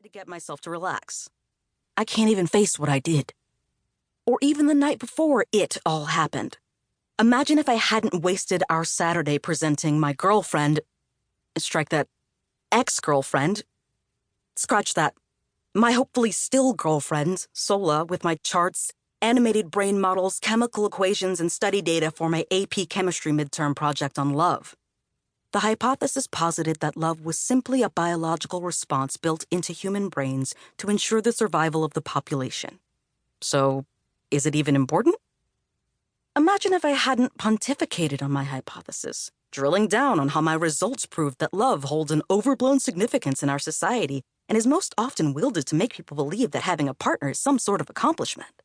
to get myself to relax. I can't even face what I did. Or even the night before it all happened. Imagine if I hadn't wasted our Saturday presenting my girlfriend, strike that, ex-girlfriend, scratch that, my hopefully still girlfriend, Sola, with my charts, animated brain models, chemical equations, and study data for my AP chemistry midterm project on love. The hypothesis posited that love was simply a biological response built into human brains to ensure the survival of the population. So, is it even important? Imagine if I hadn't pontificated on my hypothesis, drilling down on how my results proved that love holds an overblown significance in our society and is most often wielded to make people believe that having a partner is some sort of accomplishment.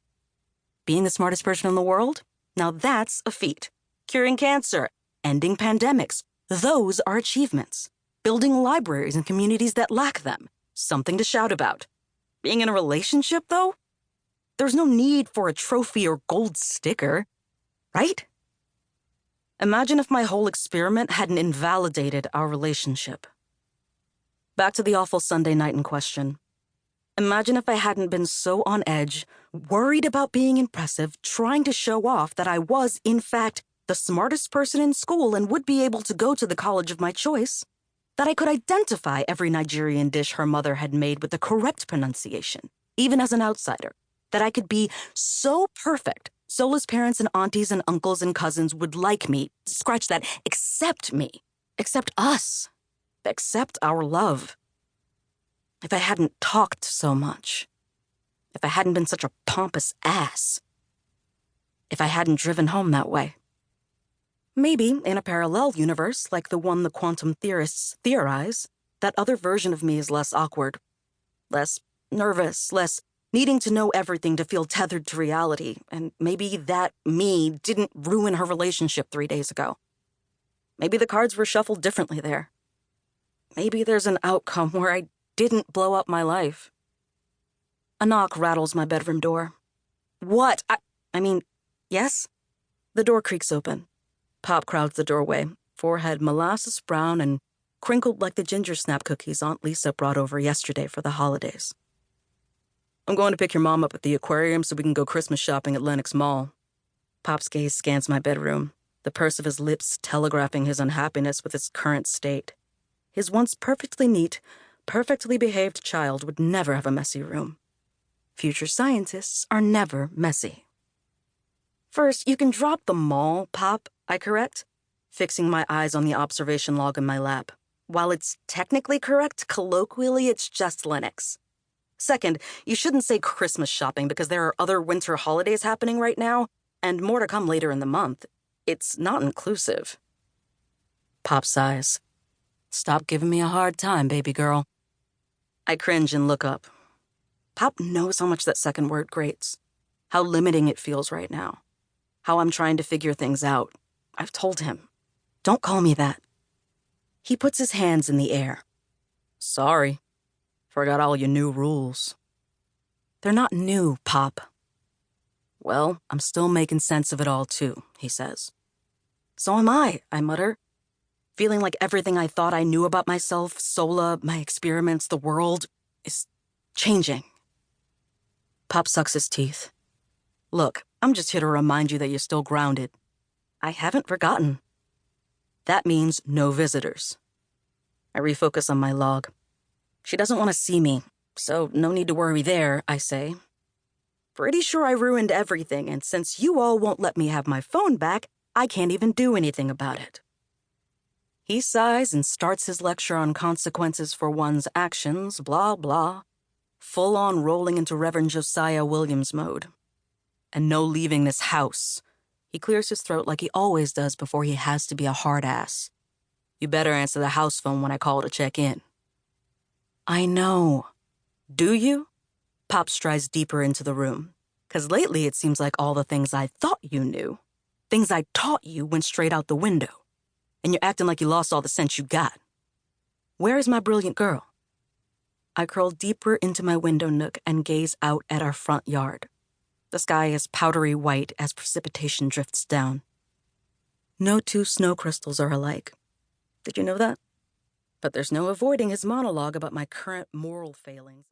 Being the smartest person in the world? Now that's a feat. Curing cancer, ending pandemics, those are achievements. Building libraries in communities that lack them, something to shout about. Being in a relationship, though? There's no need for a trophy or gold sticker, right? Imagine if my whole experiment hadn't invalidated our relationship. Back to the awful Sunday night in question. Imagine if I hadn't been so on edge, worried about being impressive, trying to show off that I was, in fact, the smartest person in school and would be able to go to the college of my choice, that I could identify every Nigerian dish her mother had made with the correct pronunciation, even as an outsider, that I could be so perfect Sola's parents and aunties and uncles and cousins would like me, scratch that, accept me, accept us, accept our love. If I hadn't talked so much, if I hadn't been such a pompous ass, if I hadn't driven home that way. Maybe, in a parallel universe, like the one the quantum theorists theorize, that other version of me is less awkward, less nervous, less needing to know everything to feel tethered to reality, and maybe that me didn't ruin her relationship 3 days ago. Maybe the cards were shuffled differently there. Maybe there's an outcome where I didn't blow up my life. A knock rattles my bedroom door. What? I mean, yes? The door creaks open. Pop crowds the doorway, forehead molasses brown and crinkled like the ginger snap cookies Aunt Lisa brought over yesterday for the holidays. I'm going to pick your mom up at the aquarium so we can go Christmas shopping at Lenox Mall. Pop's gaze scans my bedroom, the purse of his lips telegraphing his unhappiness with its current state. His once perfectly neat, perfectly behaved child would never have a messy room. Future scientists are never messy. First, you can drop the mall, Pop, I correct, fixing my eyes on the observation log in my lap. While it's technically correct, colloquially it's just Lenox. Second, you shouldn't say Christmas shopping because there are other winter holidays happening right now, and more to come later in the month. It's not inclusive. Pop sighs. Stop giving me a hard time, baby girl. I cringe and look up. Pop knows how much that second word grates, how limiting it feels right now, how I'm trying to figure things out. I've told him, don't call me that. He puts his hands in the air. Sorry. Forgot all your new rules. They're not new, Pop. Well, I'm still making sense of it all, too, he says. So am I mutter, feeling like everything I thought I knew about myself, Sola, my experiments, the world, is changing. Pop sucks his teeth. Look, I'm just here to remind you that you're still grounded. I haven't forgotten. That means no visitors. I refocus on my log. She doesn't want to see me, so no need to worry there, I say. Pretty sure I ruined everything, and since you all won't let me have my phone back, I can't even do anything about it. He sighs and starts his lecture on consequences for one's actions, blah, blah, full on rolling into Reverend Josiah Williams mode. And no leaving this house. He clears his throat like he always does before he has to be a hard ass. You better answer the house phone when I call to check in. I know. Do you? Pop strides deeper into the room. 'Cause lately it seems like all the things I thought you knew, things I taught you, went straight out the window. And you're acting like you lost all the sense you got. Where is my brilliant girl? I curl deeper into my window nook and gaze out at our front yard. The sky is powdery white as precipitation drifts down. No two snow crystals are alike. Did you know that? But there's no avoiding his monologue about my current moral failings.